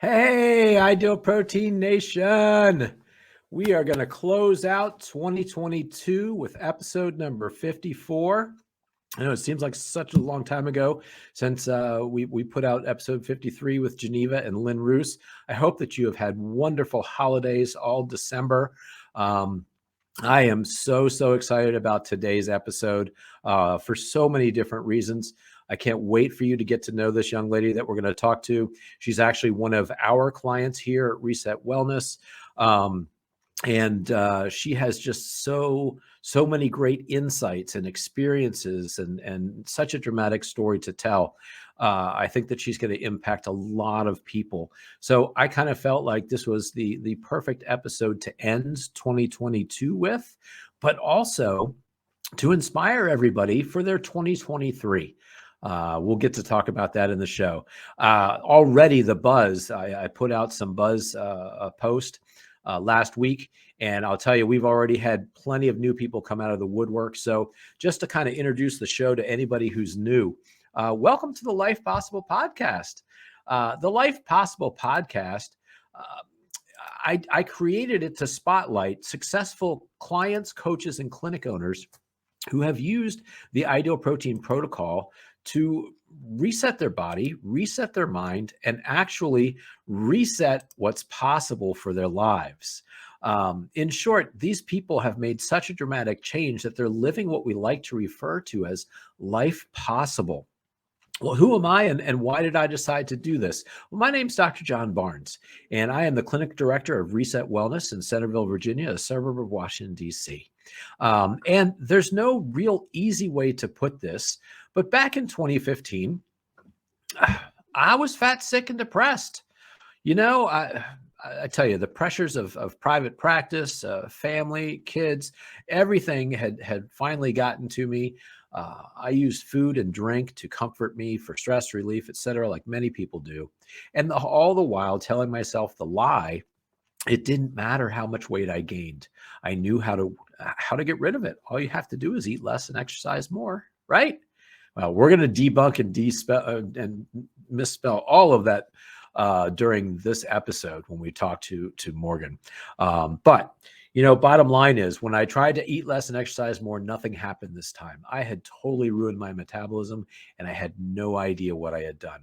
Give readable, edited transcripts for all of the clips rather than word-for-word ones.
Hey, Ideal Protein Nation. We are going to close out 2022 with episode number 54. I know it seems like such a long time ago since we put out episode 53 with Geneva and Lynn Roos. I hope that you have had wonderful holidays all December. I am so excited about today's episode for so many different reasons. I can't wait for you to get to know this young lady that we're going to talk to. She's actually one of our clients here at Reset Wellness. And she has just so many great insights and experiences and such a dramatic story to tell. I think that she's going to impact a lot of people. So I kind of felt like this was the perfect episode to end 2022 with, but also to inspire everybody for their 2023. We'll get to talk about that in the show. Already the buzz, I put out some buzz post last week. And I'll tell you, we've already had plenty of new people come out of the woodwork. So just to kind of introduce the show to anybody who's new, welcome to the Life Possible podcast. The Life Possible podcast, I created it to spotlight successful clients, coaches, and clinic owners who have used the Ideal Protein protocol to reset their body, reset their mind, and actually reset what's possible for their lives. In short, these people have made such a dramatic change that they're living what we like to refer to as life possible. Well, who am I and why did I decide to do this? Well, my name's Dr. John Barnes, and I am the clinic director of Reset Wellness in Centerville, Virginia, a suburb of Washington, D.C. And there's no real easy way to put this, but back in 2015, I was fat, sick, and depressed. You know, I tell you, the pressures of private practice, family, kids, everything had finally gotten to me. I used food and drink to comfort me for stress relief, et cetera, like many people do. And all the while telling myself the lie, it didn't matter how much weight I gained. I knew how to get rid of it. All you have to do is eat less and exercise more, right? Well, we're going to debunk and misspell all of that during this episode when we talk to Morgan. But you know, bottom line is when I tried to eat less and exercise more, nothing happened this time. I had totally ruined my metabolism and I had no idea what I had done.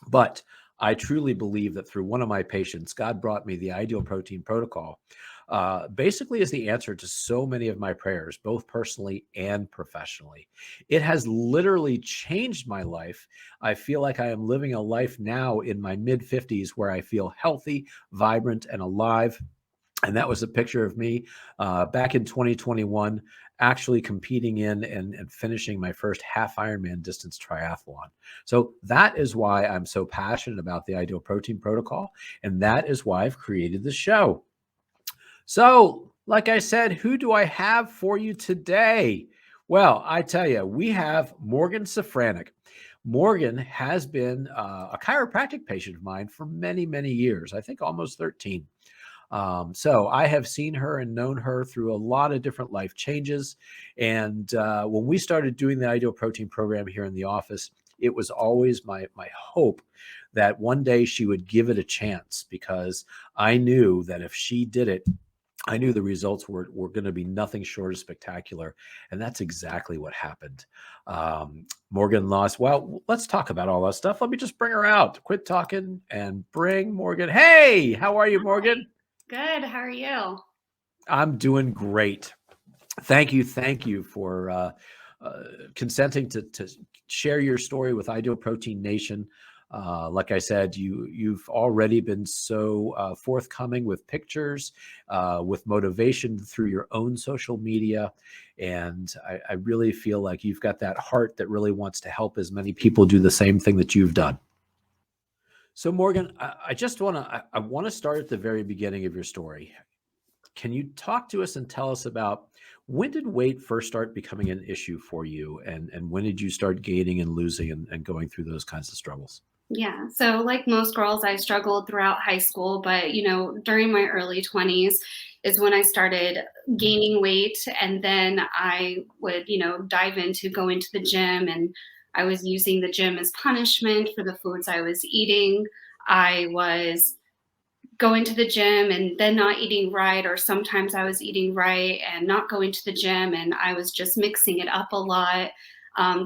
But I truly believe that through one of my patients, God brought me the Ideal Protein protocol, basically as the answer to so many of my prayers, both personally and professionally. It has literally changed my life. I feel like I am living a life now in my mid-50s where I feel healthy, vibrant, and alive. And that was a picture of me back in 2021, actually competing in and finishing my first half Ironman distance triathlon. So that is why I'm so passionate about the Ideal Protein protocol. And that is why I've created the show. So, like I said, who do I have for you today? Well, I tell you, we have Morgan Safranek. Morgan has been a chiropractic patient of mine for many, many years, I think almost 13. So I have seen her and known her through a lot of different life changes. And when we started doing the Ideal Protein program here in the office, it was always my hope that one day she would give it a chance, because I knew that if she did it, I knew the results were going to be nothing short of spectacular. And that's exactly what happened. Morgan lost. Well, let's talk about all that stuff. Let me just bring her out. Quit talking and bring Morgan. Hey, how are you, Morgan? Good. How are you? I'm doing great. Thank you for consenting to share your story with Ideal Protein Nation. Like I said, you've already been so forthcoming with pictures, with motivation through your own social media. And I really feel like you've got that heart that really wants to help as many people do the same thing that you've done. So Morgan, I just want to start at the very beginning of your story. Can you talk to us and tell us about when did weight first start becoming an issue for you, and when did you start gaining and losing and going through those kinds of struggles? Yeah. So, like most girls, I struggled throughout high school, but during my early 20s is when I started gaining weight. And then I would, dive into going to the gym, and I was using the gym as punishment for the foods I was eating. I was going to the gym and then not eating right, or sometimes I was eating right and not going to the gym, and I was just mixing it up a lot.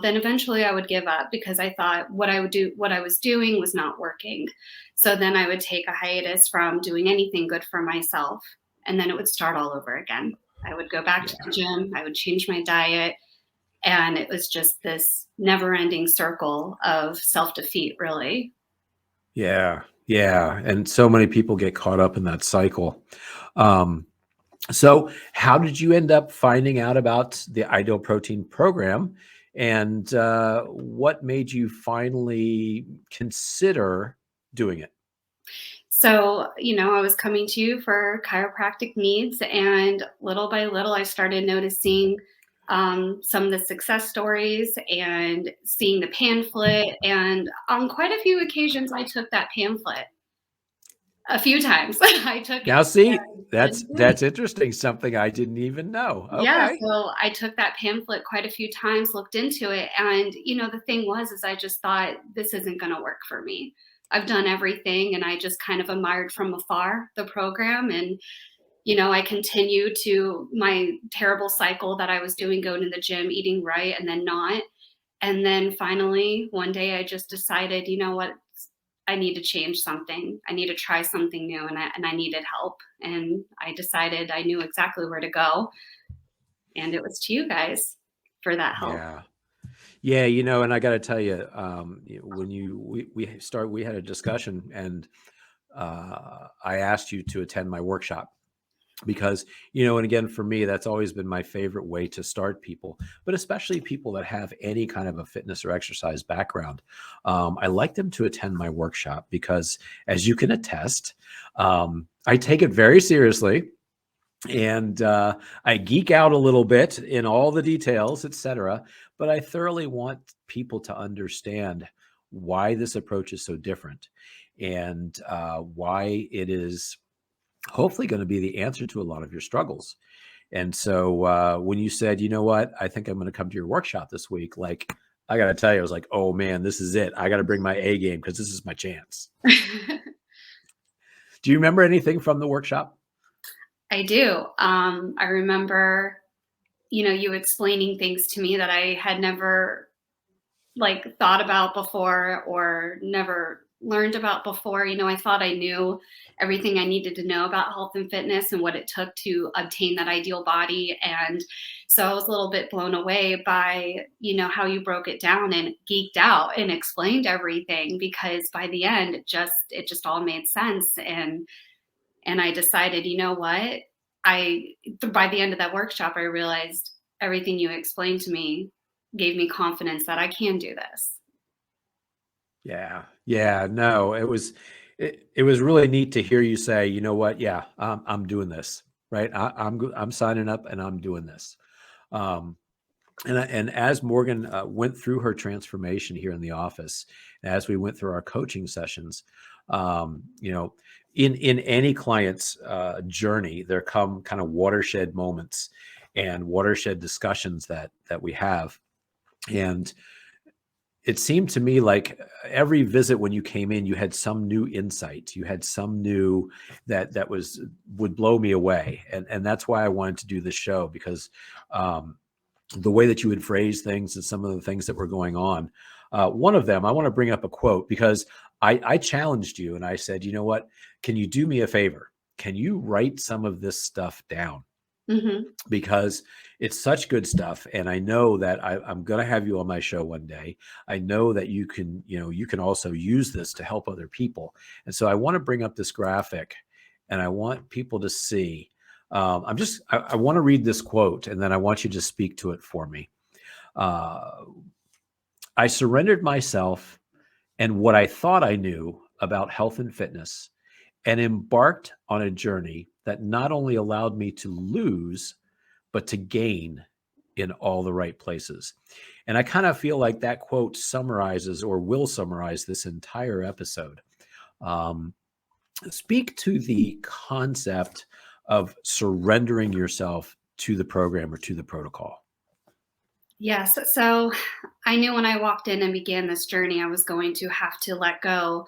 Then eventually I would give up because I thought what I was doing was not working. So then I would take a hiatus from doing anything good for myself, and then it would start all over again. I would go back to the Yeah. gym, I would change my diet, and it was just this never-ending circle of self-defeat, really. Yeah. Yeah. And so many people get caught up in that cycle. Um, so how did you end up finding out about the Ideal Protein program? And what made you finally consider doing it? So, I was coming to you for chiropractic needs, and little by little, I started noticing some of the success stories and seeing the pamphlet. And on quite a few occasions, I took that pamphlet a few times. I took it Now, see, and that's interesting. Something I didn't even know. yeah, Okay. so I took that pamphlet quite a few times, looked into it, and the thing was is I just thought this isn't going to work for me. I've done everything and I just kind of admired from afar the program, and I continued to my terrible cycle that I was doing, going to the gym, eating right and then not. And then finally one day I just decided, you know what? I need to change something. I need to try something new, and I needed help. And I decided I knew exactly where to go, and it was to you guys for that help. Yeah. Yeah, and I got to tell you, when we had a discussion, and I asked you to attend my workshop because, and again, for me, that's always been my favorite way to start people, but especially people that have any kind of a fitness or exercise background. I like them to attend my workshop because, as you can attest, I take it very seriously. And I geek out a little bit in all the details, etc. But I thoroughly want people to understand why this approach is so different, and why it is hopefully going to be the answer to a lot of your struggles. And so when you said, you know what, I think I'm going to come to your workshop this week, like, I got to tell you, I was like, oh man, this is it. I got to bring my A game because this is my chance. Do you remember anything from the workshop? I do. I remember, you explaining things to me that I had never like thought about before or never learned about before. I thought I knew everything I needed to know about health and fitness and what it took to obtain that ideal body. And so I was a little bit blown away by, how you broke it down and geeked out and explained everything, because by the end it just all made sense. And I decided, you know what? I by the end of that workshop, I realized everything you explained to me gave me confidence that I can do this. Yeah. Yeah. No, it was really neat to hear you say, you know what? Yeah, I'm doing this. Right. I'm signing up and I'm doing this. Um, and as Morgan went through her transformation here in the office, as we went through our coaching sessions, you know, in any client's journey, there come kind of watershed moments and watershed discussions that we have. And it seemed to me like every visit when you came in, you had some new insight. You had some new that would blow me away, and that's why I wanted to do this show, because the way that you would phrase things and some of the things that were going on. One of them, I want to bring up a quote because I challenged you and I said, you know what? Can you do me a favor? Can you write some of this stuff down? Hmm. Because it's such good stuff. And I know that I'm going to have you on my show one day. I know that you can also use this to help other people. And so I want to bring up this graphic and I want people to see. I want to read this quote and then I want you to speak to it for me. Uh, I surrendered myself and what I thought I knew about health and fitness and embarked on a journey that not only allowed me to lose, but to gain in all the right places. And I kind of feel like that quote summarizes or will summarize this entire episode. Um, Speak to the concept of surrendering yourself to the program or to the protocol. Yes. So I knew when I walked in and began this journey, I was going to have to let go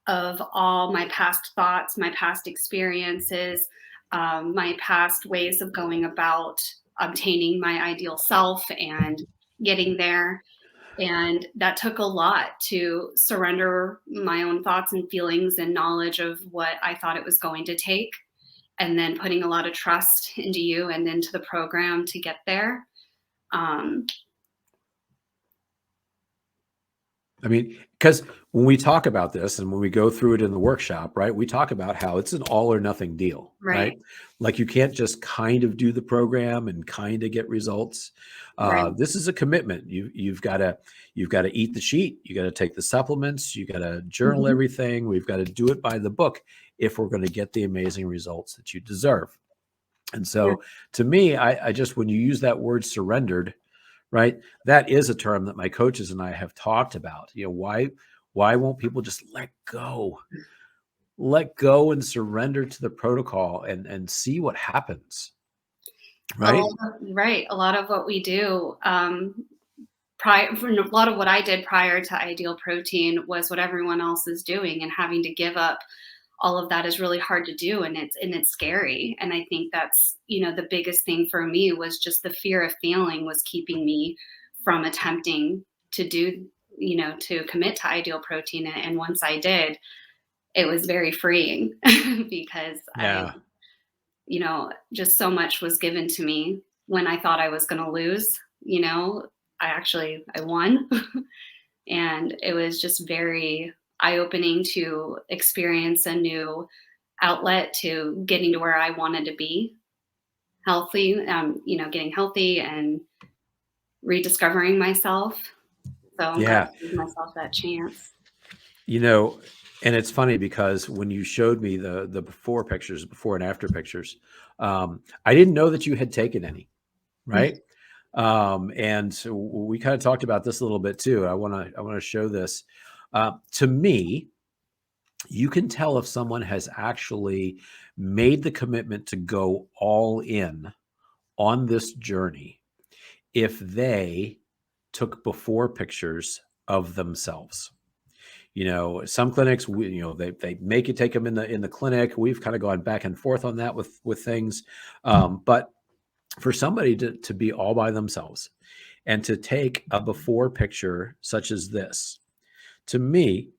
of all my past thoughts, my past experiences, my past ways of going about obtaining my ideal self and getting there. And that took a lot to surrender my own thoughts and feelings and knowledge of what I thought it was going to take. And then putting a lot of trust into you and into the program to get there. Um, I mean, because when we talk about this and when we go through it in the workshop, right, we talk about how it's an all or nothing deal, right, right? Like you can't just kind of do the program and kind of get results. right. This is a commitment. You've got to eat the sheet. You got to take the supplements. You got to journal Mhm. everything. We've got to do it by the book if we're going to get the amazing results that you deserve. And Yeah. so, to me, I just when you use that word surrendered, right? That is a term that my coaches and I have talked about. Why won't people just let go and surrender to the protocol and see what happens, right? Right. A lot of what we do, a lot of what I did prior to Ideal Protein was what everyone else is doing, and having to give up all of that is really hard to do, and it's scary. And I think that's, the biggest thing for me was just the fear of failing was keeping me from attempting to do, to commit to Ideal Protein. And once I did, it was very freeing because Yeah. just so much was given to me when I thought I was going to lose, I won. And it was just very eye-opening to experience a new outlet to getting to where I wanted to be healthy, getting healthy and rediscovering myself. So I'm glad Yeah. to give myself that chance. You know, and it's funny because when you showed me the before pictures, before and after pictures, I didn't know that you had taken any, right? And so we kind of talked about this a little bit too. I want to show this. To me, you can tell if someone has actually made the commitment to go all in on this journey if they took before pictures of themselves. Some clinics, they make you take them in the clinic. We've kind of gone back and forth on that with things, but for somebody to be all by themselves and to take a before picture such as this, to me,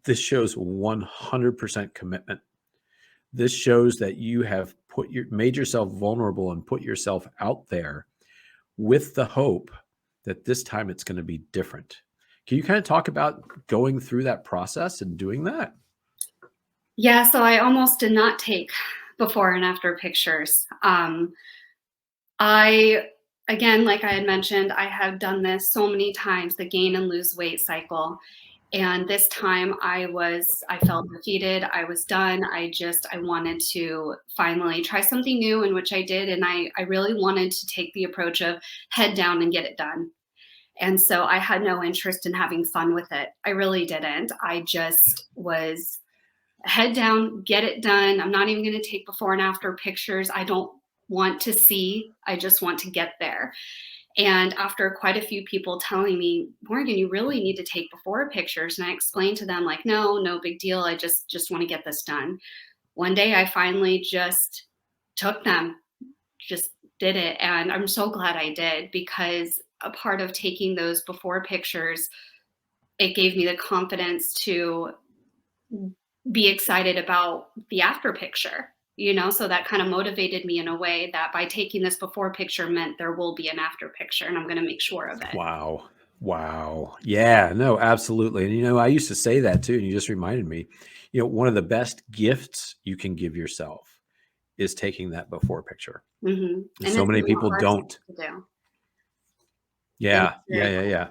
this shows 100% commitment. This shows that you have made yourself vulnerable and put yourself out there with the hope that this time it's going to be different. Can you kind of talk about going through that process and doing that? Yeah, so I almost did not take before and after pictures. I Again, like I had mentioned, I have done this so many times, the gain and lose weight cycle. And this time I felt defeated. I was done. I wanted to finally try something new, in which I did. And I really wanted to take the approach of head down and get it done. And so I had no interest in having fun with it. I really didn't. I just was head down, get it done. I'm not even going to take before and after pictures. I don't want to see. I just want to get there. And after quite a few people telling me, Morgan, you really need to take before pictures. And I explained to them, like, no big deal. I just want to get this done. One day I finally just took them, just did it. And I'm so glad I did, because a part of taking those before pictures, it gave me the confidence to be excited about the after picture. So that kind of motivated me in a way that by taking this before picture meant there will be an after picture, and I'm going to make sure of it. Wow. Wow. Yeah, no, absolutely. And I used to say that too. And you just reminded me, one of the best gifts you can give yourself is taking that before picture. Hmm. And And so it's many not people hard don't. to do. It is Yeah. Yeah. very Yeah. cool. Yeah.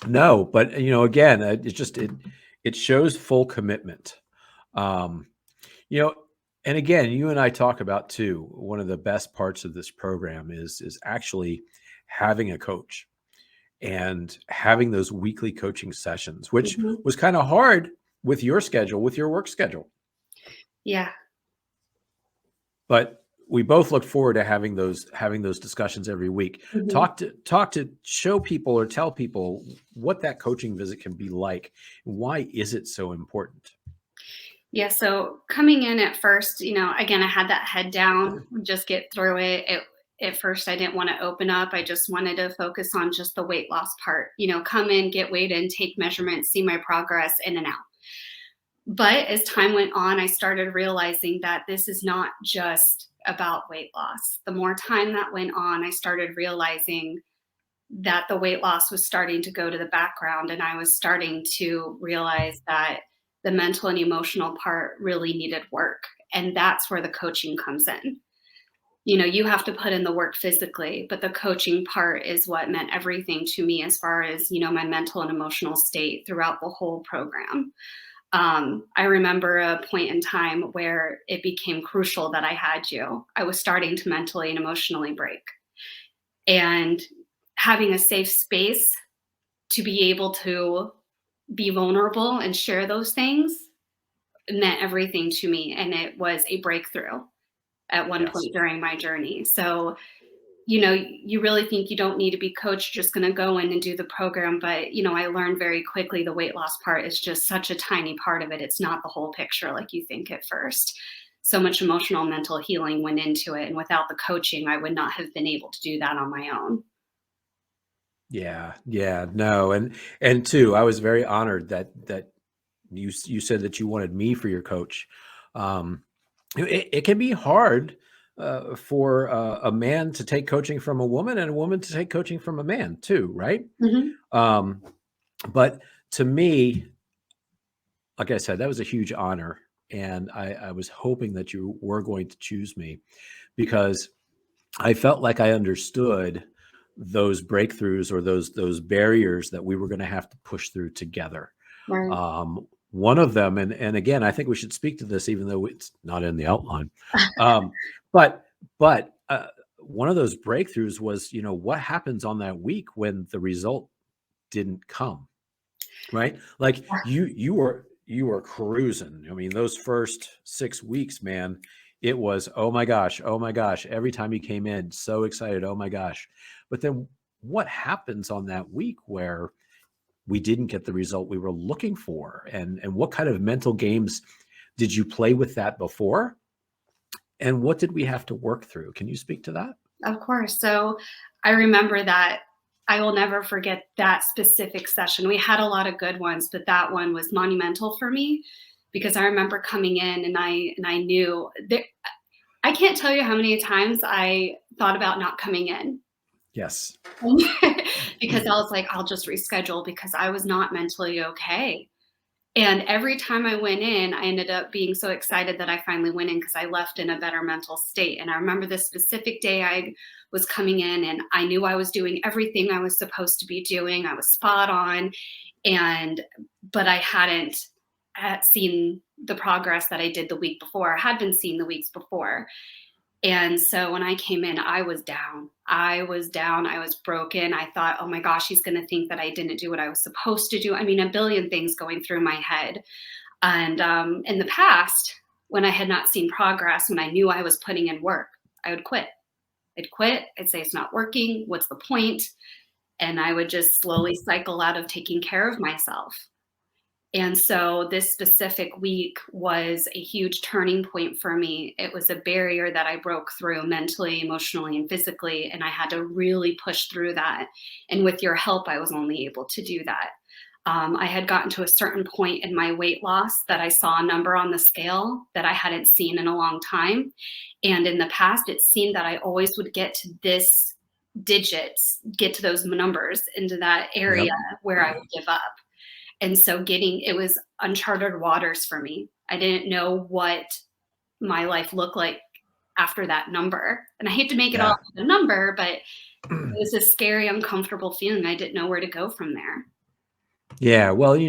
No, but again, it shows full commitment. Um, you know, and again, you and I talk about too, one of the best parts of this program is actually having a coach and having those weekly coaching sessions, which Mhm. was kind of hard with your schedule, with your work schedule. Yeah. But we both look forward to having those discussions every week. Mhm. Talk to show people or tell people what that coaching visit can be like. Why is it so important? Yeah, so coming in at first, again, I had that head down, just get through it. At first, I didn't want to open up. I just wanted to focus on just the weight loss part. Come in, get weighed in, take measurements, see my progress in and out. But as time went on, I started realizing that this is not just about weight loss. The more time that went on, I started realizing that the weight loss was starting to go to the background, and I was starting to realize that the mental and emotional part really needed work. And that's where the coaching comes in. You have to put in the work physically, but the coaching part is what meant everything to me as far as, my mental and emotional state throughout the whole program. I remember a point in time where it became crucial that I had you. I was starting to mentally and emotionally break. And having a safe space to be able to be vulnerable and share those things meant everything to me. And it was a breakthrough at one Yes. point during my journey. So, you really think you don't need to be coached, just going to go in and do the program. But, I learned very quickly the weight loss part is just such a tiny part of it. It's not the whole picture like you think at first. So much emotional, mental healing went into it. And without the coaching, I would not have been able to do that on my own. Yeah. Yeah. No. And two, I was very honored that you said that you wanted me for your coach. It can be hard for a man to take coaching from a woman and a woman to take coaching from a man too, right? Mhm. Um, but to me, like I said, that was a huge honor. And I was hoping that you were going to choose me because I felt like I understood those breakthroughs or those barriers that we were going to have to push through together. Right. One of them, and again, I think we should speak to this, even though it's not in the outline. Um, but one of those breakthroughs was, what happens on that week when the result didn't come, right? Like you were cruising. I mean, those first 6 weeks, man, it was, oh my gosh, oh my gosh. Every time you came in, so excited, oh my gosh. But then what happens on that week where we didn't get the result we were looking for? And what kind of mental games did you play with that before? And what did we have to work through? Can you speak to that? Of course. So I remember that. I will never forget that specific session. We had a lot of good ones, but that one was monumental for me because I remember coming in and I knew that I can't tell you how many times I thought about not coming in. Yes. Because I was like, I'll just reschedule because I was not mentally okay. And every time I went in, I ended up being so excited that I finally went in because I left in a better mental state. And I remember this specific day I was coming in and I knew I was doing everything I was supposed to be doing. I was spot on. But I hadn't seen the progress that I did the week before. I had been seeing the weeks before. And so when I came in, I was down. I was down. I was broken. I thought, oh my gosh, he's going to think that I didn't do what I was supposed to do. I mean, a billion things going through my head. And in the past, when I had not seen progress, when I knew I was putting in work, I would quit. I'd quit. I'd say, it's not working. What's the point? And I would just slowly cycle out of taking care of myself. And so this specific week was a huge turning point for me. It was a barrier that I broke through mentally, emotionally, and physically. And I had to really push through that. And with your help, I was only able to do that. I had gotten to a certain point in my weight loss that I saw a number on the scale that I hadn't seen in a long time. And in the past, it seemed that I always would get to this digits, get to those numbers into that area Yep. where I would give up. And so it was uncharted waters for me. I didn't know what my life looked like after that number. And I hate to make it all Yeah. a number, but it was a scary, uncomfortable feeling. I didn't know where to go from there. Yeah. Well,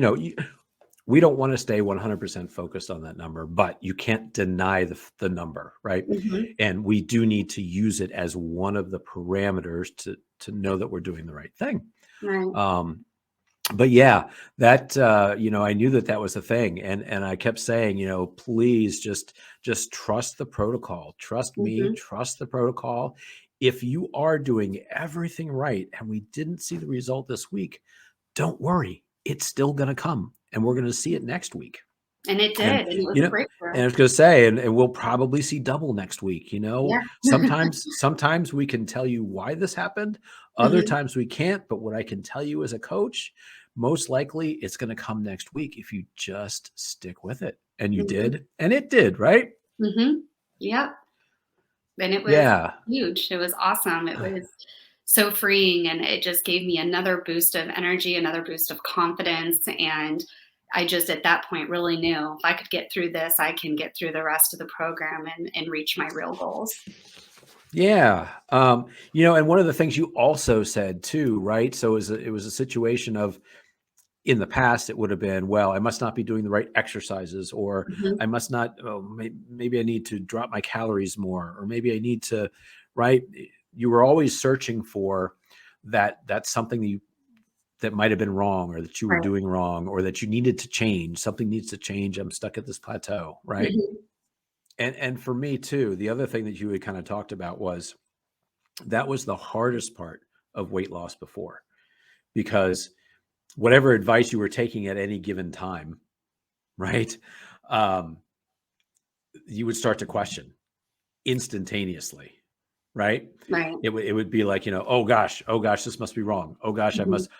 we don't want to stay 100% focused on that number, but you can't deny the number, right? Mhm. And we do need to use it as one of the parameters to know that we're doing the right thing. Right. Um, but yeah, that, I knew that that was a thing. And I kept saying, please just trust the protocol, trust me, Mhm. trust the protocol. If you are doing everything right and we didn't see the result this week, don't worry. It's still going to come and we're going to see it next week. And it And, did, and it was you a know, breakthrough. and I was going to say, and we'll probably see double next week. Yeah. Sometimes we can tell you why this happened. Other Mhm. times we can't. But what I can tell you as a coach, most likely it's going to come next week if you just stick with it. And you Mhm. did, and it did, right? Mhm. Yep. And it was Yeah. huge. It was awesome. It was so freeing, and it just gave me another boost of energy, another boost of confidence, and I just at that point really knew if I could get through this, I can get through the rest of the program and reach my real goals. Yeah. And one of the things you also said too, right? So it was a situation of, in the past, it would have been, well, I must not be doing the right exercises, or Mhm. I must not, maybe I need to drop my calories more, or maybe I need to, right? You were always searching for that's something that might have been wrong, or that you were Right. doing wrong, or that you needed to change. Something needs to change. I'm stuck at this plateau, right? Mhm. And for me too, the other thing that you had kind of talked about was that was the hardest part of weight loss before, because whatever advice you were taking at any given time, right? Um, you would start to question instantaneously, right? Right. It would be like, oh gosh, this must be wrong. Oh gosh, I Mhm. must,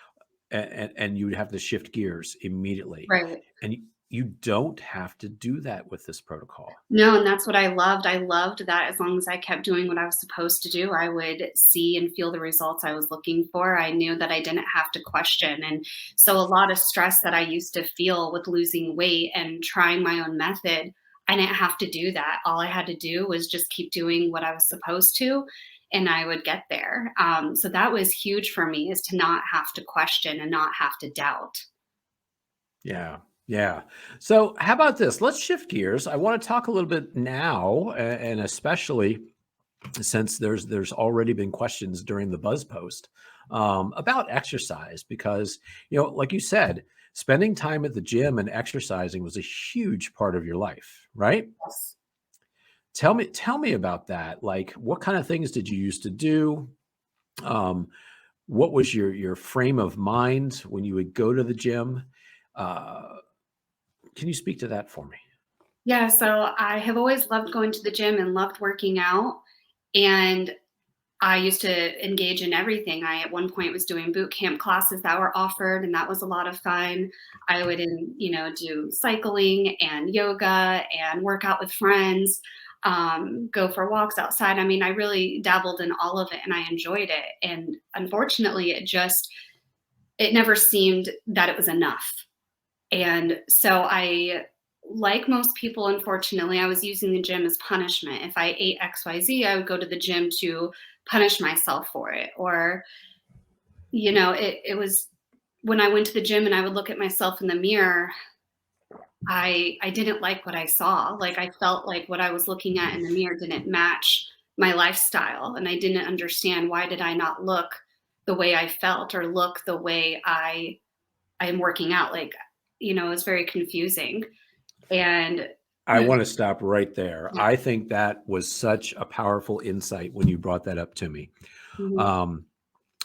and you would have to shift gears immediately. Right. And you don't have to do that with this protocol. No, and that's what I loved. I loved that as long as I kept doing what I was supposed to do, I would see and feel the results I was looking for. I knew that I didn't have to question. And so a lot of stress that I used to feel with losing weight and trying my own method, I didn't have to do that. All I had to do was just keep doing what I was supposed to, and I would get there. So that was huge for me, is to not have to question and not have to doubt. Yeah. Yeah. So how about this? Let's shift gears. I want to talk a little bit now, and especially since there's already been questions during the buzz post, about exercise, because like you said, spending time at the gym and exercising was a huge part of your life, right? Yes. Tell me about that. Like, what kind of things did you used to do? um, what was your frame of mind when you would go to the gym? uh, can you speak to that for me? Yeah, so I have always loved going to the gym and loved working out. And I used to engage in everything. I at one point was doing boot camp classes that were offered, and that was a lot of fun. I would, do cycling and yoga and work out with friends, go for walks outside. I mean, I really dabbled in all of it, and I enjoyed it. And unfortunately, it never seemed that it was enough. And so like most people, unfortunately, I was using the gym as punishment. If I ate XYZ, I would go to the gym to punish myself for it. Or, it was when I went to the gym and I would look at myself in the mirror, I didn't like what I saw. Like I felt like what I was looking at in the mirror didn't match my lifestyle. And I didn't understand, why did I not look the way I felt, or look the way I am working out. Like, it was very confusing. And I want to stop right there. yeah. I think that was such a powerful insight when you brought that up to me. Mhm. Um,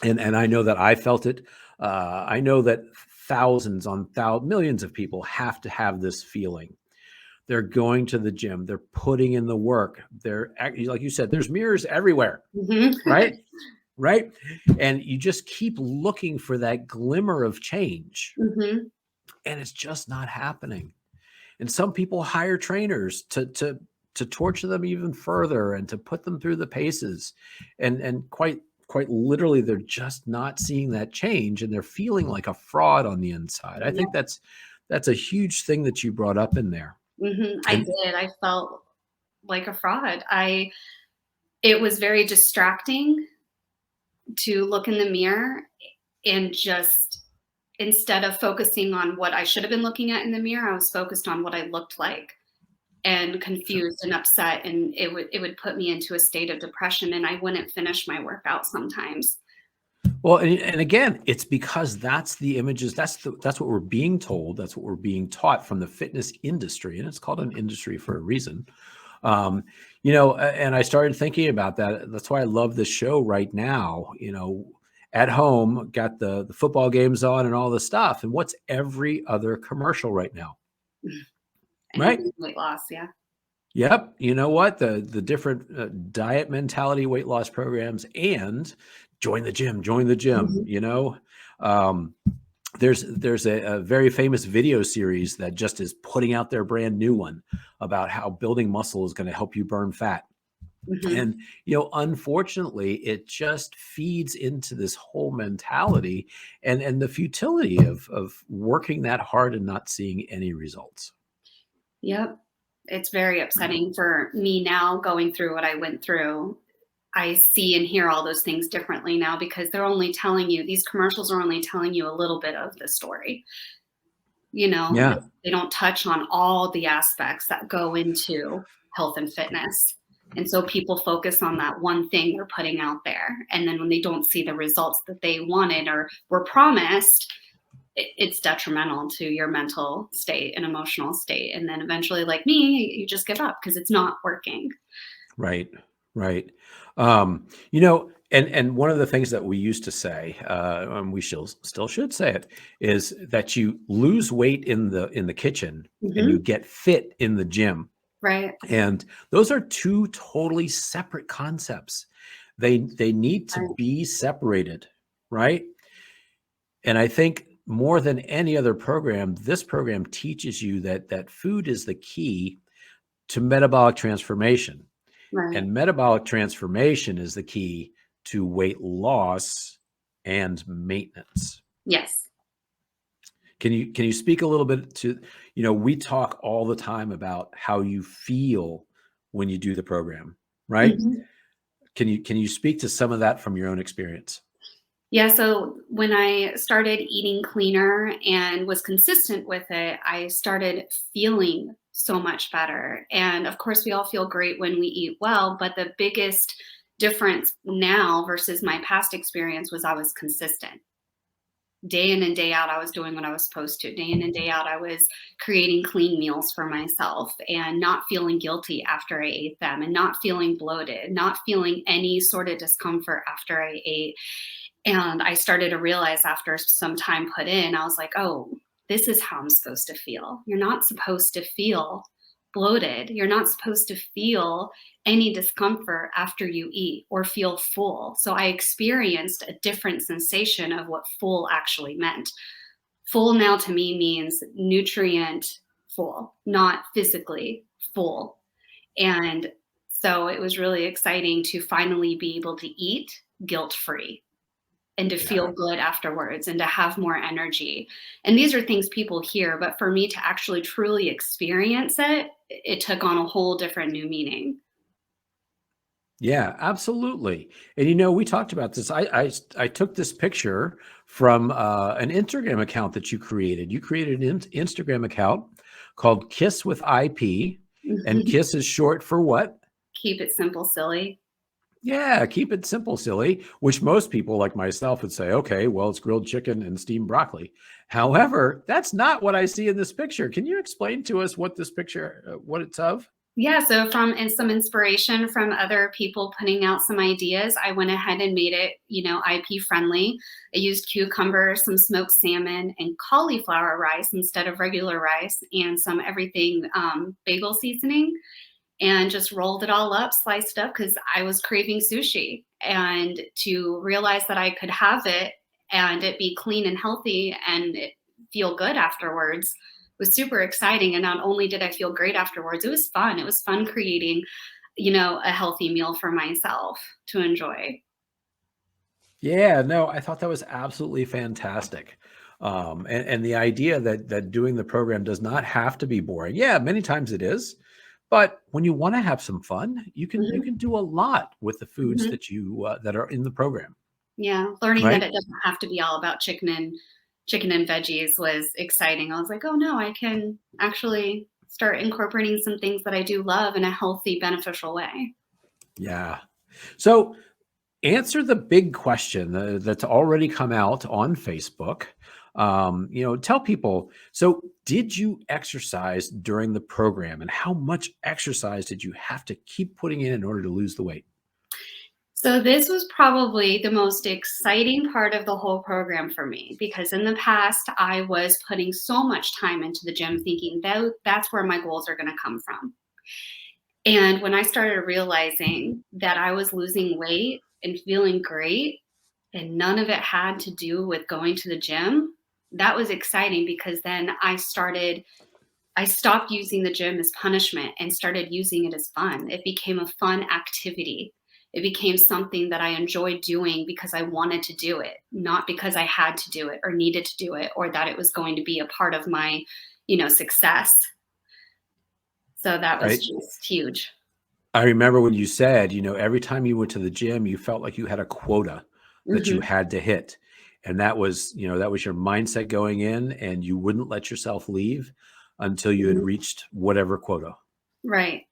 and I know that I felt it. I know that thousands on millions of people have to have this feeling. They're going to the gym. They're putting in the work. Like you said, there's mirrors everywhere, Mhm. right? Right. And you just keep looking for that glimmer of change, Mhm. and it's just not happening. And some people hire trainers to torture them even further and to put them through the paces, and quite literally, they're just not seeing that change, and they're feeling like a fraud on the inside. I think Yeah. that's a huge thing that you brought up in there. Mhm. I And did. I felt like a fraud. It was very distracting to look in the mirror and just, instead of focusing on what I should have been looking at in the mirror, I was focused on what I looked like, and sure. confused and upset, and it would put me into a state of depression, and I wouldn't finish my workout sometimes. Well, and again, it's because that's the images. That's what we're being told. That's what we're being taught from the fitness industry, and it's called an industry for a reason. Um, and I started thinking about that. That's why I love this show right now. At home, got the football games on and all this stuff. And what's every other commercial right now? Right? And weight loss, yeah. Yep. You know what? The different diet mentality, weight loss programs, and join the gym. Join the gym. Um, there's a very famous video series that just is putting out their brand new one about how building muscle is going to help you burn fat. And unfortunately, it just feeds into this whole mentality and the futility of working that hard and not seeing any results. Yep. It's very upsetting for me now going through what I went through. I see and hear all those things differently now because they're only telling you, these commercials are only telling you a little bit of the story. Yeah. They don't touch on all the aspects that go into health and fitness. And so people focus on that one thing they're putting out there. And then when they don't see the results that they wanted or were promised, it's detrimental to your mental state and emotional state. And then eventually, like me, you just give up because it's not working. Right. Right. And one of the things that we used to say, and we still should say it, is that you lose weight in the kitchen and you get fit in the gym. Right. And those are two totally separate concepts. They need to be separated, right? And I think more than any other program, this program teaches you that food is the key to metabolic transformation. Right. And metabolic transformation is the key to weight loss and maintenance. Yes. Can you speak a little bit to, we talk all the time about how you feel when you do the program, right? Can you speak to some of that from your own experience? Yeah, so when I started eating cleaner and was consistent with it, I started feeling so much better. And of course, we all feel great when we eat well, but the biggest difference now versus my past experience was I was consistent. Day in and day out, I was doing what I was supposed to. Day in and day out, I was creating clean meals for myself and not feeling guilty after I ate them and not feeling bloated, not feeling any sort of discomfort after I ate. And I started to realize after some time put in, I was like, oh, this is how I'm supposed to feel. You're not supposed to feel bloated. You're not supposed to feel any discomfort after you eat or feel full. So I experienced a different sensation of what full actually meant. Full now to me means nutrient full, not physically full. And so it was really exciting to finally be able to eat guilt free and to feel good afterwards and to have more energy. And these are things people hear, but for me to actually truly experience it, it took on a whole different new meaning. Yeah, absolutely. And we talked about this. I took this picture from an Instagram account that you created. You created an Instagram account called Kiss with IP, and KISS is short for what? Keep it simple, silly. Yeah, keep it simple, silly, which most people like myself would say, okay, well, it's grilled chicken and steamed broccoli. However, that's not what I see in this picture. Can you explain to us what this picture, what it's of? Yeah, so and some inspiration from other people putting out some ideas, I went ahead and made it, IP friendly. I used cucumber, some smoked salmon, and cauliflower rice instead of regular rice, and some everything bagel seasoning, and just rolled it all up, sliced up, because I was craving sushi. And to realize that I could have it and it be clean and healthy and it feel good afterwards was super exciting. And not only did I feel great afterwards, it was fun. It was fun creating, a healthy meal for myself to enjoy. Yeah, no, I thought that was absolutely fantastic. And the idea that doing the program does not have to be boring. Yeah, many times it is. But when you want to have some fun, you can do a lot with the foods that that are in the program. Yeah, learning that Right? it doesn't have to be all about chicken and veggies was exciting. I was like, oh no, I can actually start incorporating some things that I do love in a healthy, beneficial way. Yeah. So answer the big question that's already come out on Facebook. Tell people, so did you exercise during the program, and how much exercise did you have to keep putting in order to lose the weight? So this was probably the most exciting part of the whole program for me, because in the past I was putting so much time into the gym thinking that's where my goals are going to come from. And when I started realizing that I was losing weight and feeling great, and none of it had to do with going to the gym, that was exciting, because then I stopped using the gym as punishment and started using it as fun. It became a fun activity. It became something that I enjoyed doing because I wanted to do it, not because I had to do it or needed to do it, or that it was going to be a part of my, success. So that was Right. just huge. I remember when you said, every time you went to the gym, you felt like you had a quota that you Mhm. had to hit. And that was your mindset going in, and you wouldn't let yourself leave until you had Mhm. reached whatever quota. Right.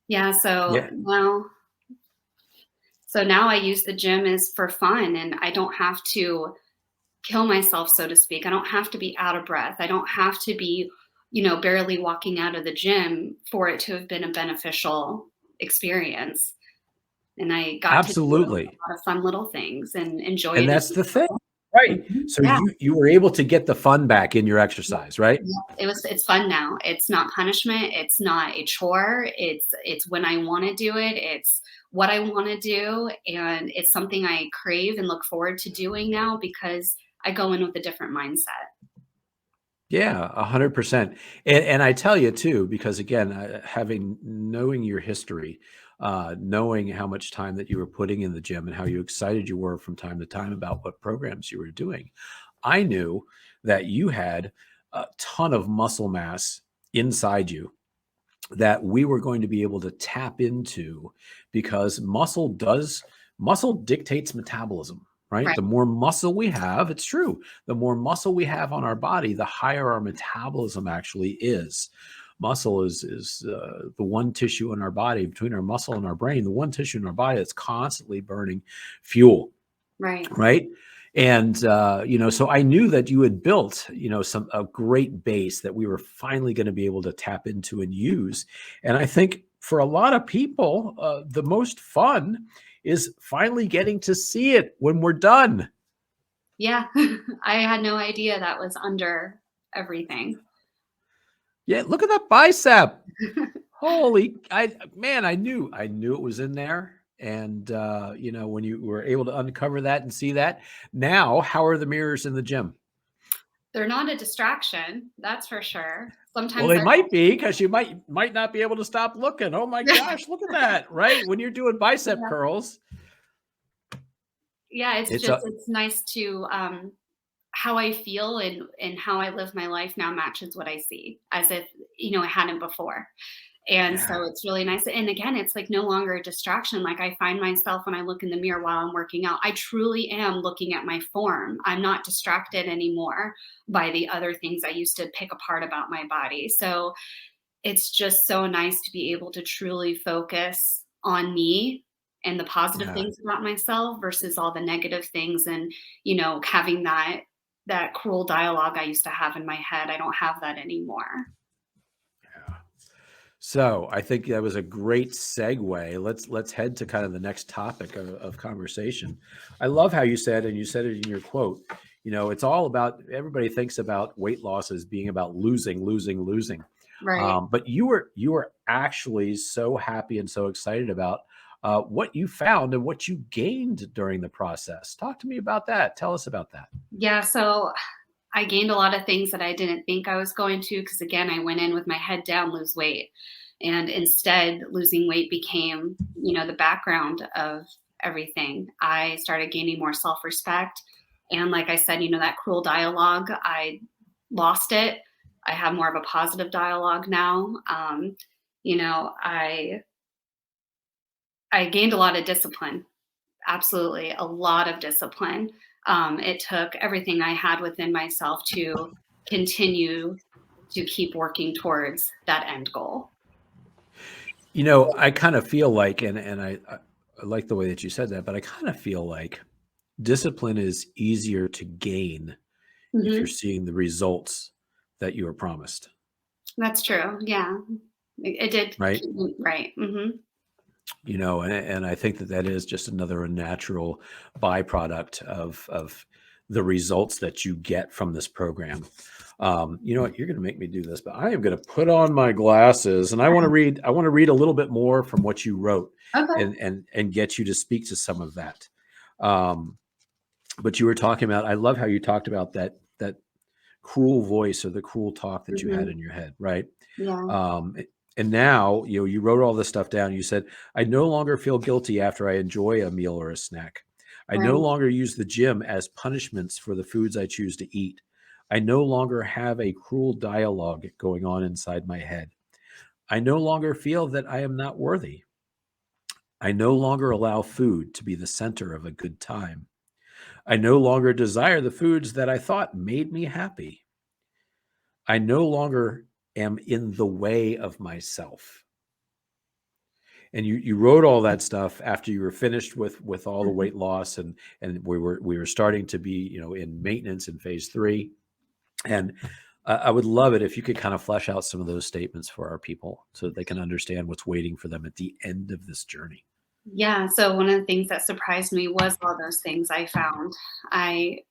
Yeah. Yeah. So now I use the gym as for fun, and I don't have to kill myself, so to speak. I don't have to be out of breath. I don't have to be, barely walking out of the gym for it to have been a beneficial experience. And I got to do a Absolutely. lot of fun little things and enjoy And it. that's the thing. Right. Mhm. So Yeah. you were able to get the fun back in your Yeah. exercise, right? Yeah. It's fun now. It's not punishment. It's not a chore. It's when I want to do it. It's what I want to do. And it's something I crave and look forward to doing now, because I go in with a different mindset. Yeah, 100%. And I tell you too, because again, knowing your history, knowing how much time that you were putting in the gym and how you excited you were from time to time about what programs you were doing, I knew that you had a ton of muscle mass inside you that we were going to be able to tap into, because muscle dictates metabolism, right? Right. The more muscle we have, it's true, the more muscle we have on our body, the higher our metabolism actually is. Muscle is the one tissue in our body, between our muscle and our brain, the one tissue in our body that's constantly burning fuel, Right. right? And so I knew that you had built, a great base that we were finally going to be able to tap into and use. And I think for a lot of people, the most fun is finally getting to see it when we're done. Yeah. I had no idea that was under everything. Yeah, look at that bicep. Holy, I knew it was in there. And when you were able to uncover that and see that, now how are the mirrors in the gym? They're not a distraction, that's for sure. Well, Sometimes they I might be, because you might not be able to stop looking. Oh my gosh, look at that, right? When you're doing bicep Yeah. curls, Yeah, it's a it's nice to, how I feel and how I live my life now matches what I see, as if, I hadn't before. And yeah, so it's really nice. And again, it's like no longer a distraction. Like I find myself when I look in the mirror while I'm working out, I truly am looking at my form. I'm not distracted anymore by the other things I used to pick apart about my body. So it's just so nice to be able to truly focus on me and the positive yeah, things about myself versus all the negative things, and having that cruel dialogue I used to have in my head. I don't have that anymore. yeah. So I think that was a great segue. Let's head to kind of the next topic of conversation. I love how you said, and you said it in your quote, it's all about, everybody thinks about weight loss as being about losing, losing, losing. Right. But you were actually so happy and so excited about what you found and what you gained during the process. Talk to me about that. Tell us about that. Yeah, so I gained a lot of things that I didn't think I was going to, because again, I went in with my head down, lose weight. And instead, losing weight became, the background of everything. I started gaining more self-respect. And like I said, that cruel dialogue, I lost it. I have more of a positive dialogue now. You know, I I gained a lot of discipline. Absolutely, a lot of discipline. It took everything I had within myself to continue to keep working towards that end goal. I kind of feel like, and like the way that you said that, but I kind of feel like discipline is easier to gain if you're Hmm. seeing the results that you were promised, That's true. Yeah. It did right? keep me right. Hmm. And I think that that is just another natural byproduct of the results that you get from this program. You know what? You're going to make me do this, but I am going to put on my glasses, and I want to read. I want to read a little bit more from what you wrote, Okay. and get you to speak to some of that. Um, but you were talking about. I love how you talked about that cruel voice or the cruel talk that you had Hmm. in your head, right? Yeah. Um, and now, you wrote all this stuff down. You said, I no longer feel guilty after I enjoy a meal or a snack. I no Right. longer use the gym as punishments for the foods I choose to eat. I no longer have a cruel dialogue going on inside my head. I no longer feel that I am not worthy. I no longer allow food to be the center of a good time. I no longer desire the foods that I thought made me happy. I no longer am in the way of myself. And you wrote all that stuff after you were finished with all the Mhm. weight loss, and we were starting to be, in maintenance in phase 3. And I would love it if you could kind of flesh out some of those statements for our people so that they can understand what's waiting for them at the end of this journey. Yeah, so one of the things that surprised me was all those things I found. I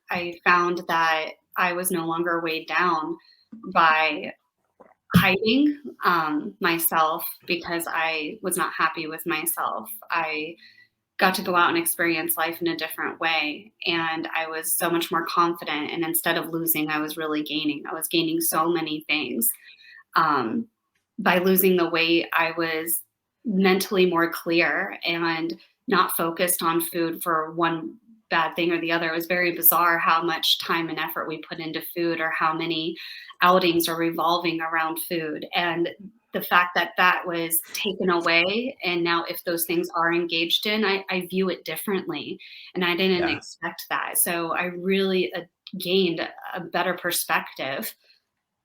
found that I was no longer weighed down by hiding myself because I was not happy with myself. I got to go out and experience life in a different way, and I was so much more confident. And instead of losing, I was really gaining. I was gaining so many things. um, by losing the weight, I was mentally more clear and not focused on food for one bad thing or the other. It was very bizarre how much time and effort we put into food, or how many outings are revolving around food. And the fact that that was taken away, and now if those things are engaged in, I view it differently. And I didn't Yeah. expect that. So I really gained a better perspective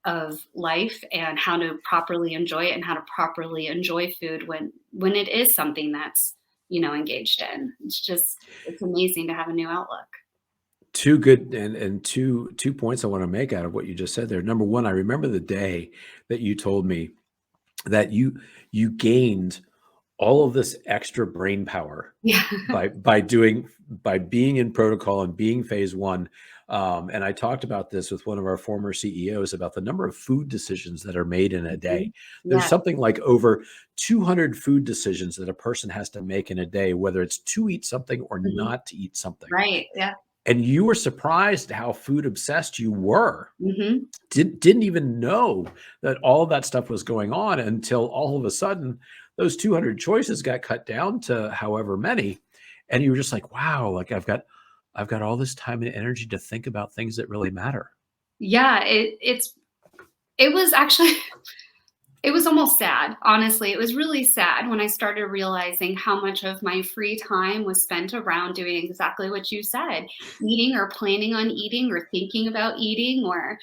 of life and how to properly enjoy it, and how to properly enjoy food when it is something that's engaged in. It's amazing to have a new outlook. Two good and two points I want to make out of what you just said there. Number one, I remember the day that you told me that you gained all of this extra brain power Yeah. by being in protocol and being phase 1. And I talked about this with one of our former CEOs about the number of food decisions that are made in a day. Mhm. There's Yeah. something like over 200 food decisions that a person has to make in a day, whether it's to eat something or Mhm. not to eat something. Right. Yeah. And you were surprised how food obsessed you were. Hmm. Didn't even know that all of that stuff was going on until all of a sudden those 200 choices got cut down to however many, and you were just like, wow, like I've got all this time and energy to think about things that really matter. Yeah. It was actually it was almost sad, honestly. It was really sad when I started realizing how much of my free time was spent around doing exactly what you said, eating or planning on eating or thinking about eating. Or,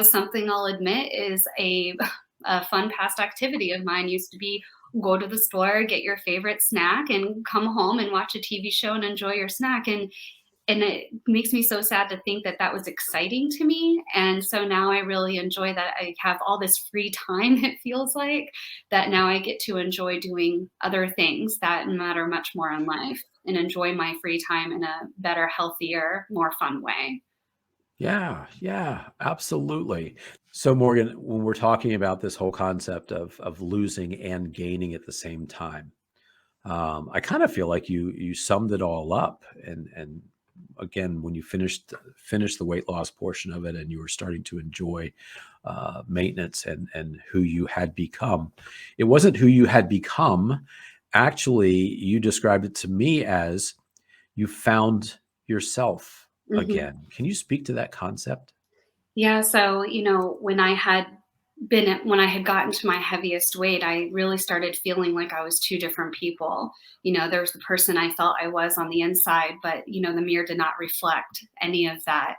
something I'll admit is a fun past activity of mine used to be go to the store, get your favorite snack, and come home and watch a TV show and enjoy your snack. And it makes me so sad to think that that was exciting to me. And so now I really enjoy that I have all this free time, it feels like, that now I get to enjoy doing other things that matter much more in life, and enjoy my free time in a better, healthier, more fun way. Yeah, yeah, absolutely. So Morgan, when we're talking about this whole concept of losing and gaining at the same time, I kind of feel like you summed it all up, and again, when you finished the weight loss portion of it, and you were starting to enjoy maintenance and who you had become, it wasn't who you had become. Actually, you described it to me as you found yourself Mhm. again. Can you speak to that concept? Yeah, so, when I had gotten to my heaviest weight, I really started feeling like I was two different people. There was the person I felt I was on the inside, but, the mirror did not reflect any of that.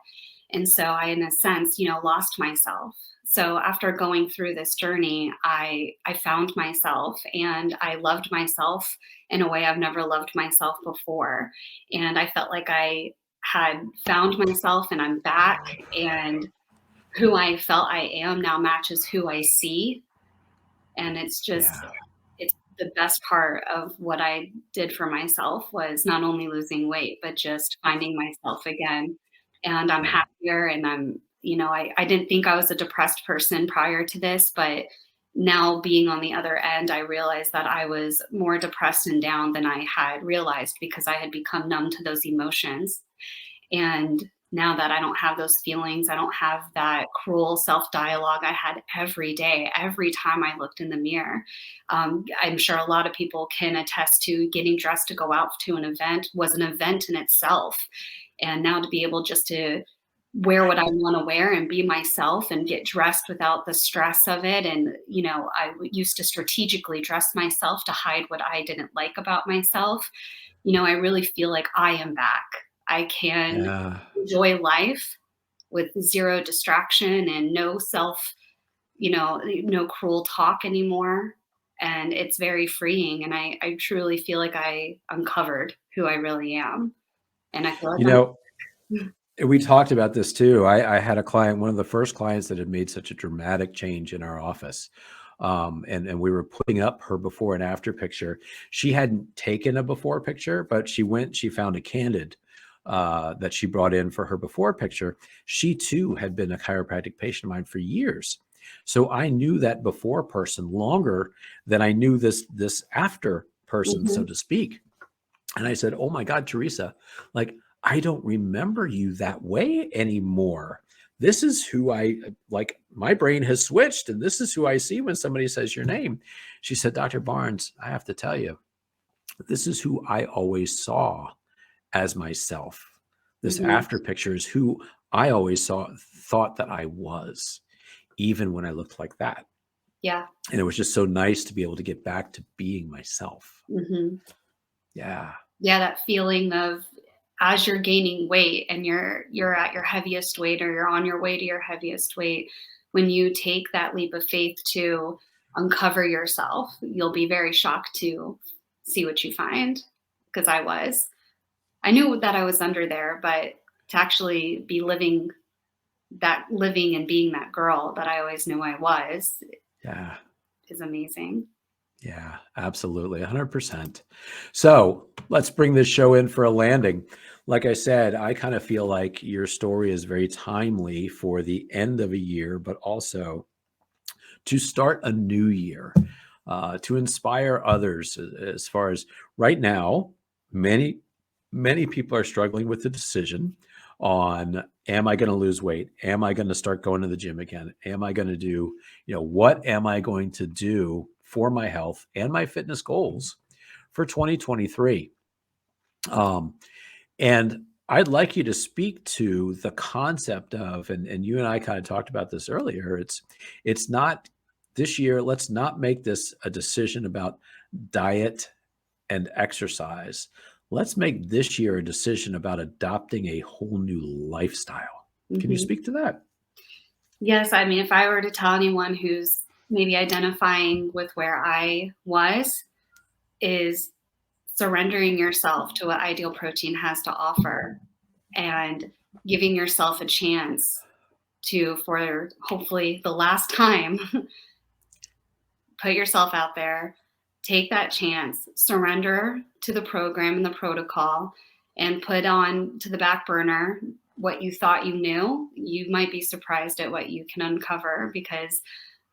And so I, in a sense, lost myself. So after going through this journey, I found myself, and I loved myself in a way I've never loved myself before. And I felt like I had found myself, and I'm back, and who I felt I am now matches who I see. And it's just, Yeah. it's the best part of what I did for myself was not only losing weight, but just finding myself again. And I'm Right. happier, and I didn't think I was a depressed person prior to this, but now being on the other end, I realized that I was more depressed and down than I had realized because I had become numb to those emotions. And now that I don't have those feelings, I don't have that cruel self dialogue I had every day, every time I looked in the mirror. I'm sure a lot of people can attest to getting dressed to go out to an event was an event in itself. And now to be able just to wear what I want to wear and be myself and get dressed without the stress of it. And, used to strategically dress myself to hide what I didn't like about myself. I really feel like I am back. I can Yeah. enjoy life with zero distraction and no no cruel talk anymore. And it's very freeing. And I truly feel like I uncovered who I really am. And I feel like You I'm know, we talked about this too. I had a client, one of the first clients that had made such a dramatic change in our office. And we were putting up her before and after picture. She hadn't taken a before picture, but she found a candid that she brought in for her before picture. She too had been a chiropractic patient of mine for years. So I knew that before person longer than I knew this after person, so Mhm. to speak. And I said, "Oh my God, Teresa, like, I don't remember you that way anymore. This is who like, my brain has switched, and this is who I see when somebody says your name." She said, "Dr. Barnes, I have to tell you, this is who I always saw as myself. This Mhm. after picture is who I always thought that I was, even when I looked like that." Yeah. And it was just so nice to be able to get back to being myself. Mhm. Yeah. Yeah, that feeling of as you're gaining weight and you're at your heaviest weight or you're on your way to your heaviest weight, when you take that leap of faith to uncover yourself, you'll be very shocked to see what you find. Because I was. I knew that I was under there, but to actually be living and being that girl that I always knew I was Yeah. is amazing. Yeah, absolutely. 100%. So let's bring this show in for a landing. Like I said, I kind of feel like your story is very timely for the end of a year, but also to start a new year, to inspire others. As far as right now, many, many people are struggling with the decision on, am I going to lose weight? Am I going to start going to the gym again? Am I going to do, what am I going to do for my health and my fitness goals for 2023? Um, and I'd like you to speak to the concept of, and you and I kind of talked about this earlier. It's not this year. Let's not make this a decision about diet and exercise. Let's make this year a decision about adopting a whole new lifestyle. Can you Mhm. speak to that? Yes, I mean, if I were to tell anyone who's maybe identifying with where I was, is surrendering yourself to what Ideal Protein has to offer and giving yourself a chance to, for hopefully the last time, put yourself out there, take that chance, surrender to the program and the protocol, and put on to the back burner what you thought you knew. You might be surprised at what you can uncover, because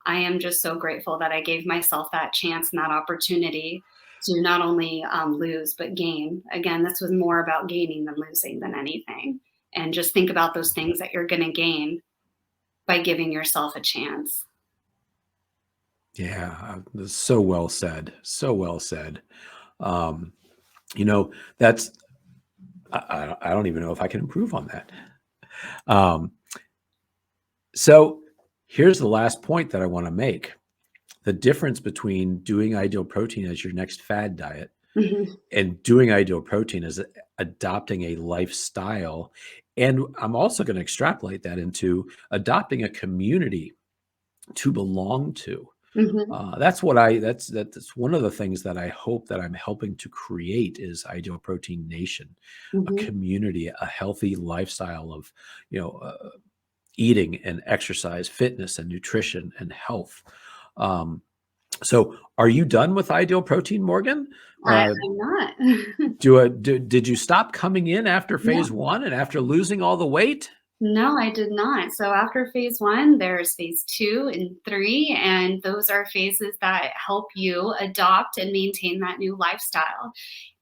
I am just so grateful that I gave myself that chance and that opportunity to not only lose, but gain. Again, this was more about gaining than losing than anything. And just think about those things that you're going to gain by giving yourself a chance. Yeah, so well said. So well said. Um, you know, that's I don't even know if I can improve on that. Um, so here's the last point that I want to make. The difference between doing Ideal Protein as your next fad diet Mhm. and doing Ideal Protein as adopting a lifestyle And I'm also going to extrapolate that into adopting a community to belong to. Mhm. That's one of the things that I hope that I'm helping to create is Ideal Protein Nation, a Mhm. community, a healthy lifestyle of, eating and exercise, fitness and nutrition and health. Um, so are you done with Ideal Protein, Morgan? Uh, I'm not. did you stop coming in after No. phase one and after losing all the weight? No, I did not. So after phase one, there's phase two and three, and those are phases that help you adopt and maintain that new lifestyle.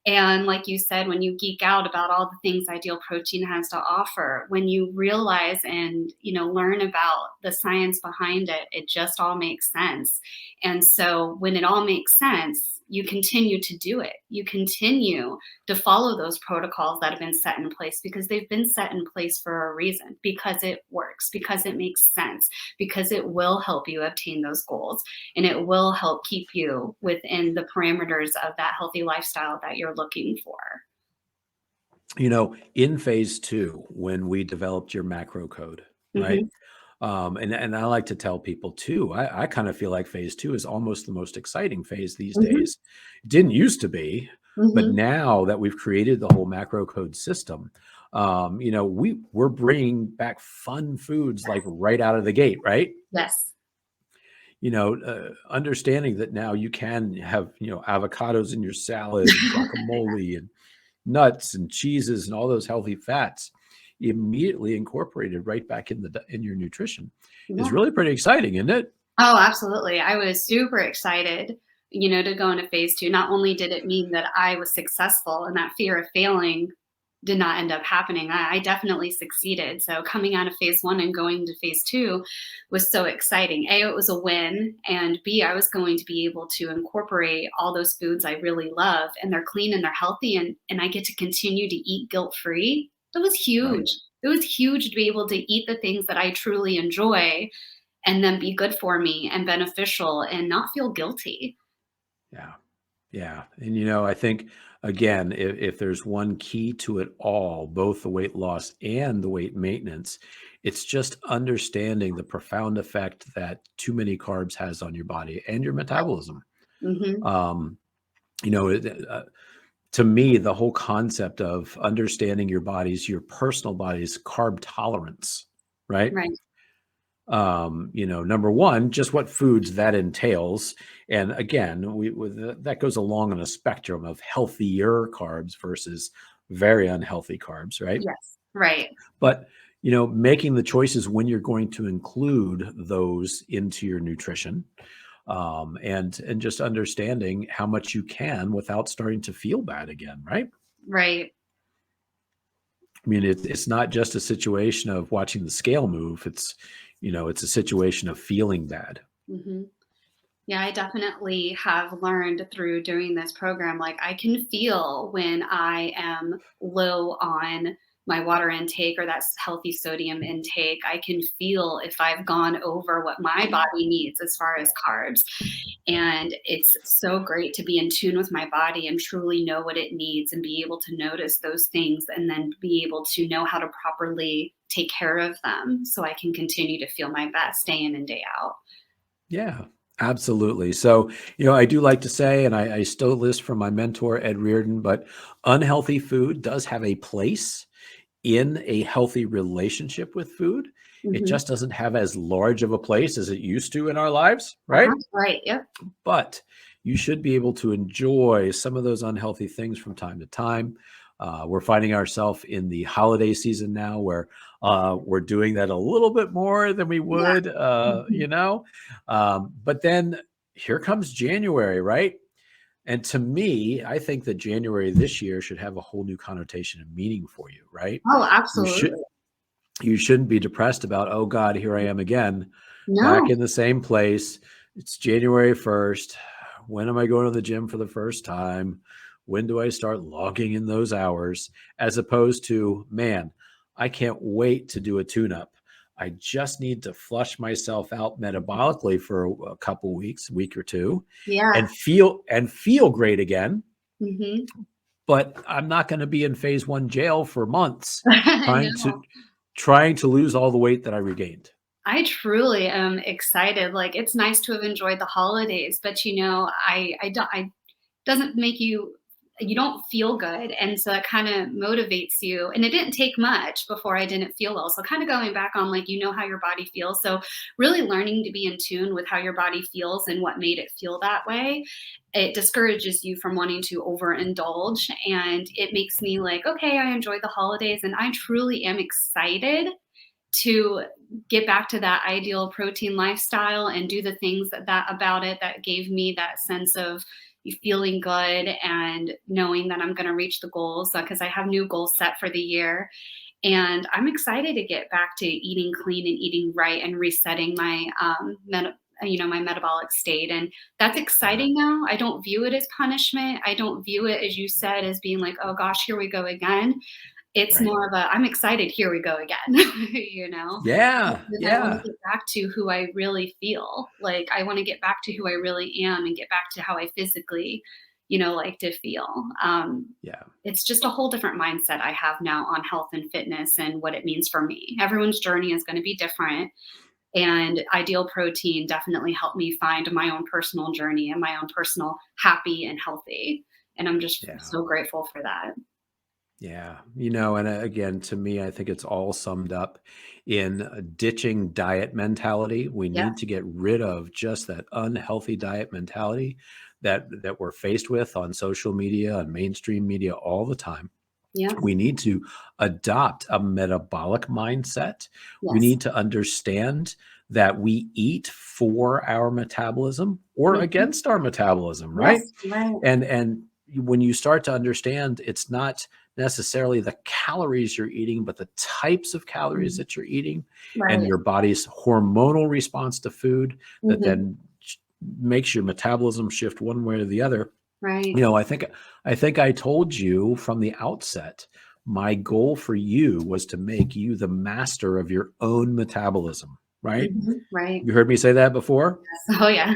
And like you said, when you geek out about all the things Ideal Protein has to offer, when you realize and learn about the science behind it, it just all makes sense. And so when it all makes sense, you continue to do it. You continue to follow those protocols that have been set in place because they've been set in place for a reason, because it works, because it makes sense, because it will help you obtain those goals and it will help keep you within the parameters of that healthy lifestyle that you're looking for. In phase two, when we developed your macro code, right? Mhm. And I like to tell people too, I kind of feel like phase two is almost the most exciting phase these Mhm. days. It didn't used to be, but Mhm. now that we've created the whole macro code system, we're bringing back fun foods like right out of the gate, right? Yes. Understanding that now you can have, avocados in your salad and guacamole and nuts and cheeses and all those healthy fats immediately incorporated right back in your nutrition is Yeah. really pretty exciting, isn't it? Oh, absolutely. I was super excited, to go into phase two. Not only did it mean that I was successful and that fear of failing did not end up happening, I definitely succeeded. So coming out of phase one and going to phase two was so exciting. A, it was a win. And B, I was going to be able to incorporate all those foods I really love and they're clean and they're healthy and I get to continue to eat guilt free. It was Right. huge. It was huge to be able to eat the things that I truly enjoy and then be good for me and beneficial and not feel guilty. Yeah. Yeah. And, I think, again, if there's one key to it all, both the weight loss and the weight maintenance, it's just understanding the profound effect that too many carbs has on your body and your metabolism. Mhm. Um, you know, it, uh, to me, the whole concept of understanding your personal body's carb tolerance, right? Right. Number one, just what foods that entails. And again, that goes along on a spectrum of healthier carbs versus very unhealthy carbs, right? Yes. Right. But, making the choices when you're going to include those into your nutrition, and just understanding how much you can without starting to feel bad again, right? Right. I mean, it's not just a situation of watching the scale move. It's a situation of feeling bad. Mhm. Yeah, I definitely have learned through doing this program, like I can feel when I am low on my water intake or that healthy sodium intake. I can feel if I've gone over what my body needs as far as carbs. And it's so great to be in tune with my body and truly know what it needs and be able to notice those things and then be able to know how to properly take care of them so I can continue to feel my best day in and day out. Yeah, absolutely. So, I do like to say, and I stole this from my mentor, Ed Reardon, but unhealthy food does have a place in a healthy relationship with food. It Mhm. just doesn't have as large of a place as it used to in our lives, Uh-huh. right? Right. Yep. But you should be able to enjoy some of those unhealthy things from time to time. We're finding ourselves in the holiday season now where we're doing that a little bit more than we Yeah. would, Mhm. but then here comes January, right? And to me, I think that January this year should have a whole new connotation and meaning for you, right? Oh, You should absolutely. you shouldn't be depressed about, oh God, here I am again, back No. in the same place. It's January 1st. When am I going to the gym for the first time? When do I start logging in those hours? As opposed to, man, I can't wait to do a tune up. I just need to flush myself out metabolically for a couple weeks, week or two, Yeah. and feel great again. Mhm. but I'm not going to be in phase 1 jail for months I trying to know. lose all the weight that I regained. I truly am excited. Like, it's nice to have enjoyed the holidays, but, I doesn't make you don't feel good, and so it kinda motivates you, and it didn't take much before I didn't feel well, so kinda going back on, like, how your body feels, so really learning to be in tune with how your body feels and what made it feel that way, it discourages you from wanting to overindulge, and it makes me like, "Okay, I enjoyed the holidays," and I truly am excited to get back to that ideal protein lifestyle and do the things that about it that gave me that sense of feeling good and knowing that I'm going to reach the goals because I have new goals set for the year. And I'm excited to get back to eating clean and eating right and resetting my my metabolic state. And that's Yeah, exciting now. I don't view it as punishment. I don't view it, as you said, as being like, oh gosh, here we go again. It's right. more of a, I'm excited, here we go again, Yeah, because I wanna yeah, get back to who I really feel. Like, I wanna get back to who I really am and get back to how I physically, like to feel. yeah, It's just a whole different mindset I have now on health and fitness and what it means for me. Everyone's journey is gonna be different, and Ideal Protein definitely helped me find my own personal journey and my own personal happy and healthy, and I'm just yeah. so grateful for that. Yeah. And again, to me, I think it's all summed up in ditching diet mentality. We Yeah, need to get rid of just that unhealthy diet mentality that we're faced with on social media and mainstream media all the time. yeah, We need to adopt a metabolic mindset. We yes. need to understand that we eat for our metabolism or Mhm. against our metabolism, right? Yes, right. And when you start to understand it's not necessarily the calories you're eating, but the types of calories Mhm. that you're eating and Right. your body's hormonal response to food that Mhm. then makes your metabolism shift one way or the other. Right. I think I told you from the outset, my goal for you was to make you the master of your own metabolism, right? Mhm. Right. You heard me say that before? Yes. Oh, yeah.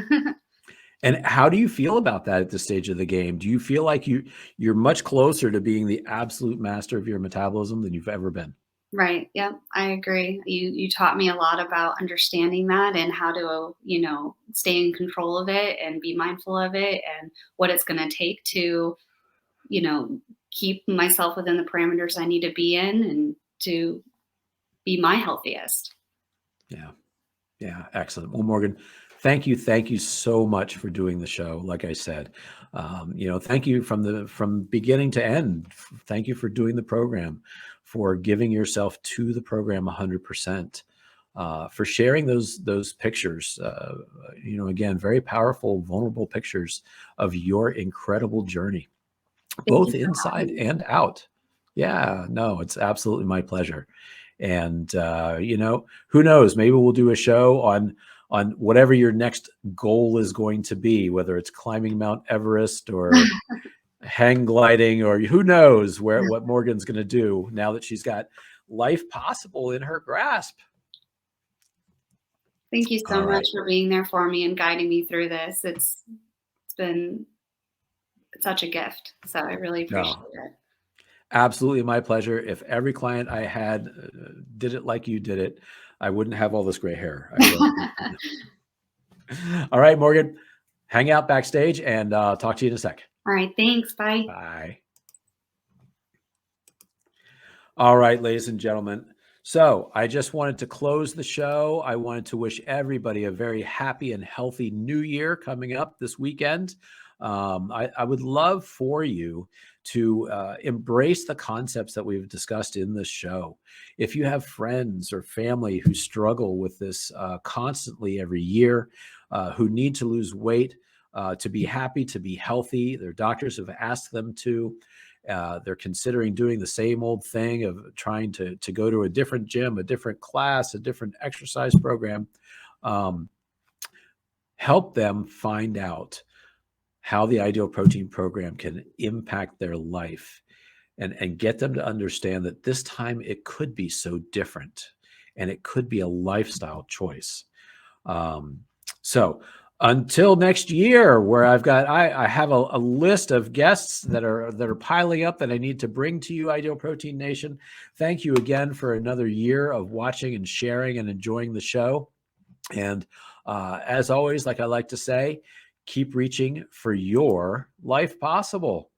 And how do you feel about that at this stage of the game? Do you feel like you're much closer to being the absolute master of your metabolism than you've ever been? Right. Yep. I agree. You taught me a lot about understanding that and how to, stay in control of it and be mindful of it and what it's gonna take to, you know, keep myself within the parameters I need to be in and to be my healthiest. Yeah. Yeah, excellent. Well, Morgan, thank you so much for doing the show. Like I said, thank you from beginning to end. Thank you for doing the program, for giving yourself to the program 100%, for sharing those pictures. Again, very powerful, vulnerable pictures of your incredible journey, Thank you both for inside having me. and out. Yeah, no, it's absolutely my pleasure. And who knows? Maybe we'll do a show on whatever your next goal is going to be, whether it's climbing Mount Everest or hang gliding, or who knows what Morgan's going to do now that she's got life possible in her grasp. Thank you so All much right. for being there for me and guiding me through this. It's been such a gift. So I really appreciate No, it. absolutely my pleasure. If every client I had did it like you did it, I wouldn't have all this gray hair. I will. All right, Morgan, hang out backstage and talk to you in a sec. All right. Thanks. Bye. Bye. All right, ladies and gentlemen. So I just wanted to close the show. I wanted to wish everybody a very happy and healthy new year coming up this weekend. I would love for you to embrace the concepts that we've discussed in this show. If you have friends or family who struggle with this constantly every year, who need to lose weight, to be happy, to be healthy, their doctors have asked them to. They're considering doing the same old thing of trying to go to a different gym, a different class, a different exercise program. Um, Help them find out how the Ideal Protein program can impact their life, and get them to understand that this time it could be so different and it could be a lifestyle choice. Um, so Until next year, where I have a list of guests that are piling up that I need to bring to you, Ideal Protein Nation. Thank you again for another year of watching and sharing and enjoying the show. And as always, like I like to say, keep reaching for your life possible.